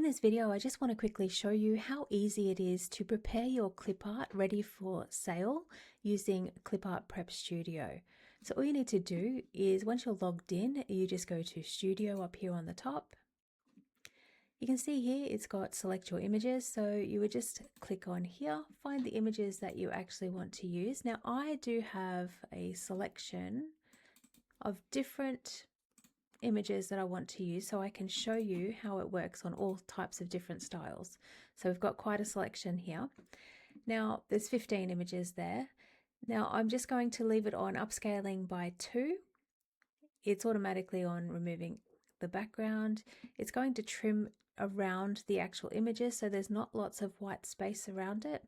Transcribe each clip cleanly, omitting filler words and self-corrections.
this video, I just want to quickly show you how easy it is to prepare your clip art ready for sale using Clipart Prep Studio. So all you need to do is once you're logged in, you just go to Studio up here on the top. You can see here it's got select your images, so you would just click on here, find the images that you actually want to use. Now I do have a selection of different images that I want to use, so I can show you how it works on all types of different styles. So we've got quite a selection here. Now there's 15 images there. Now I'm just going to leave it on upscaling by 2. It's automatically on removing the background. It's going to trim around the actual images so there's not lots of white space around it.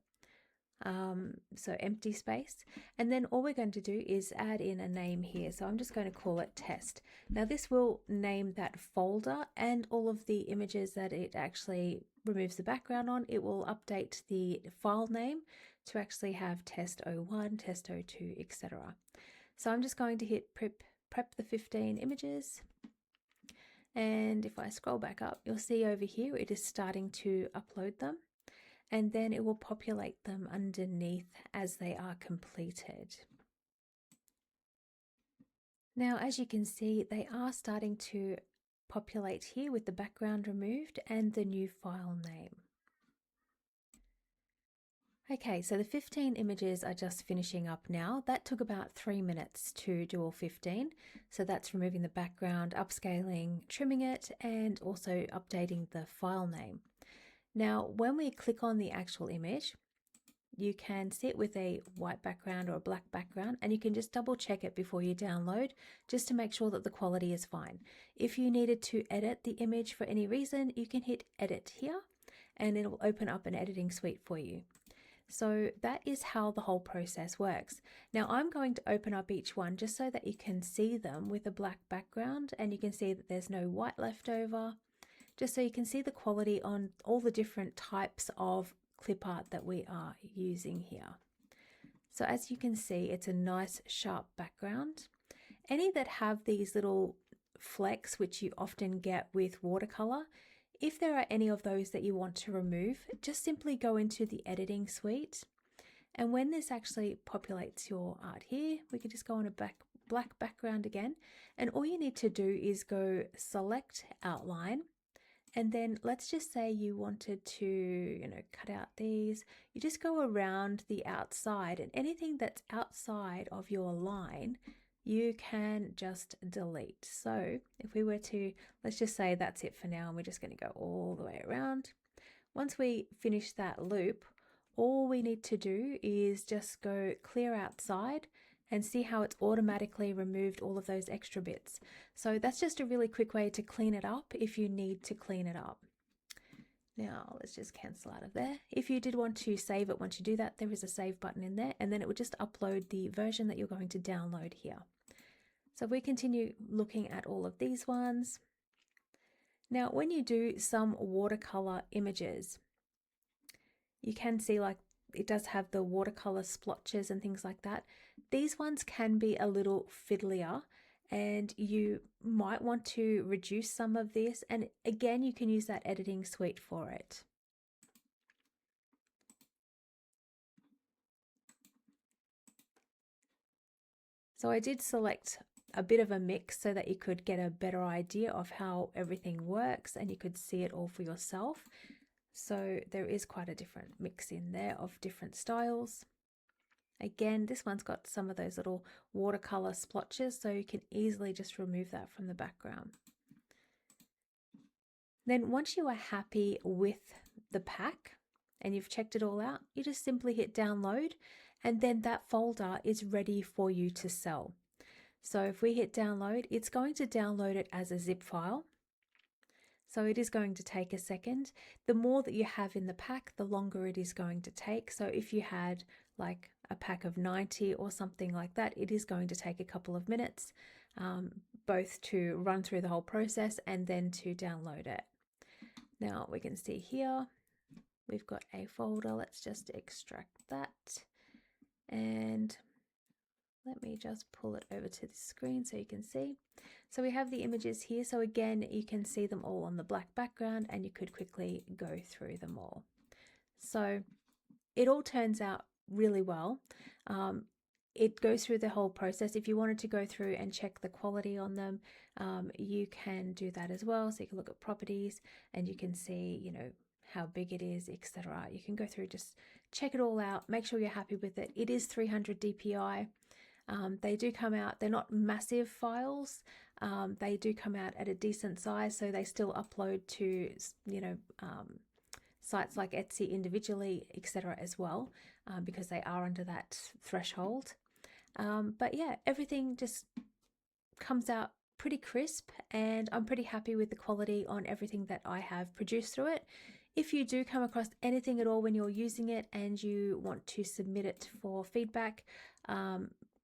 So empty space, and then all we're going to do is add in a name here. So I'm just going to call it test. Now this will name that folder and all of the images that it actually removes the background on. It will update the file name to actually have test 01, test 02, etc. So I'm just going to hit prep the 15 images. And if I scroll back up, you'll see over here it is starting to upload them, and then it will populate them underneath as they are completed. Now, as you can see, they are starting to populate here with the background removed and the new file name. Okay, so the 15 images are just finishing up now. That took about 3 minutes to do all 15. So that's removing the background, upscaling, trimming it, and also updating the file name. Now, when we click on the actual image, you can see it with a white background or a black background, and you can just double check it before you download just to make sure that the quality is fine. If you needed to edit the image for any reason, you can hit edit here and it'll open up an editing suite for you. So that is how the whole process works. Now I'm going to open up each one just so that you can see them with a black background, and you can see that there's no white left over, just so you can see the quality on all the different types of clip art that we are using here. So as you can see, it's a nice sharp background. Any that have these little flecks, which you often get with watercolor, if there are any of those that you want to remove, just simply go into the editing suite. And when this actually populates your art here, we can just go on a black background again. And all you need to do is go select outline. And then let's just say you wanted to, cut out these. You just go around the outside, and anything that's outside of your line, you can just delete. So if we were to, let's just say that's it for now, and we're just going to go all the way around. Once we finish that loop, all we need to do is just go clear outside and see how it's automatically removed all of those extra bits. So that's just a really quick way to clean it up if you need to clean it up. Now let's just cancel out of there. If you did want to save it, once you do that, there is a save button in there, and then it would just upload the version that you're going to download here. So if we continue looking at all of these ones. Now when you do some watercolor images, you can see like it does have the watercolor splotches and things like that. These ones can be a little fiddlier, and you might want to reduce some of this. And again, you can use that editing suite for it. So I did select a bit of a mix so that you could get a better idea of how everything works and you could see it all for yourself. So there is quite a different mix in there of different styles. Again, this one's got some of those little watercolor splotches, so you can easily just remove that from the background. Then once you are happy with the pack and you've checked it all out, you just simply hit download, and then that folder is ready for you to sell. So if we hit download, it's going to download it as a zip file. So it is going to take a second. The more that you have in the pack, the longer it is going to take. So if you had like a pack of 90 or something like that, it is going to take a couple of minutes, both to run through the whole process and then to download it. Now we can see here, we've got a folder. Let's just extract that. And let me just pull it over to the screen so you can see. So we have the images here. So again, you can see them all on the black background and you could quickly go through them all. So it all turns out really well. It goes through the whole process. If you wanted to go through and check the quality on them, you can do that as well. So you can look at properties and you can see, you know, how big it is, etc. You can go through, just check it all out, make sure you're happy with it. It is 300 dpi. They do come out, they're not massive files. They do come out at a decent size, so they still upload to, you know, sites like Etsy individually, etc. as well, because they are under that threshold. But yeah, everything just comes out pretty crisp, and I'm pretty happy with the quality on everything that I have produced through it. If you do come across anything at all when you're using it and you want to submit it for feedback,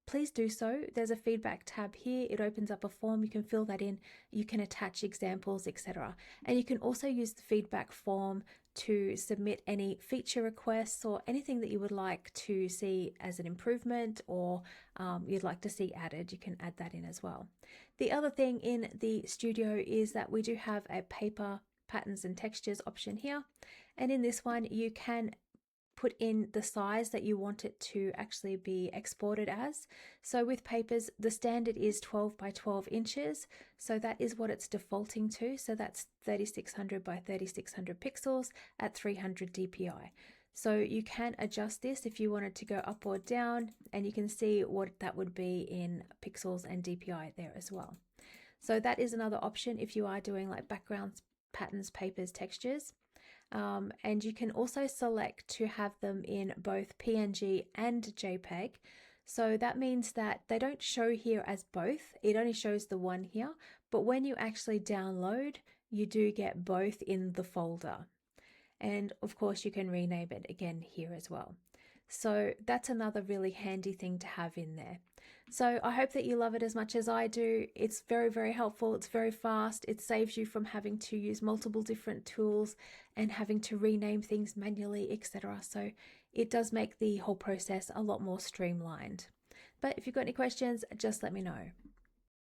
please do so. There's a feedback tab here. It opens up a form. You can fill that in. You can attach examples, etc. And you can also use the feedback form to submit any feature requests or anything that you would like to see as an improvement, or you'd like to see added. You can add that in as well. The other thing in the studio is that we do have a paper patterns and textures option here. And in this one, you can put in the size that you want it to actually be exported as. So with papers, the standard is 12 by 12 inches. So that is what it's defaulting to. So that's 3600 by 3600 pixels at 300 dpi. So you can adjust this if you wanted to go up or down, and you can see what that would be in pixels and dpi there as well. So that is another option if you are doing like backgrounds, patterns, papers, textures. And you can also select to have them in both PNG and JPEG. So that means that they don't show here as both. It only shows the one here. But when you actually download, you do get both in the folder. And of course, you can rename it again here as well. So that's another really handy thing to have in there. So I hope that you love it as much as I do. It's very, very helpful. It's very fast. It saves you from having to use multiple different tools and having to rename things manually, etc. So it does make the whole process a lot more streamlined. But if you've got any questions, just let me know.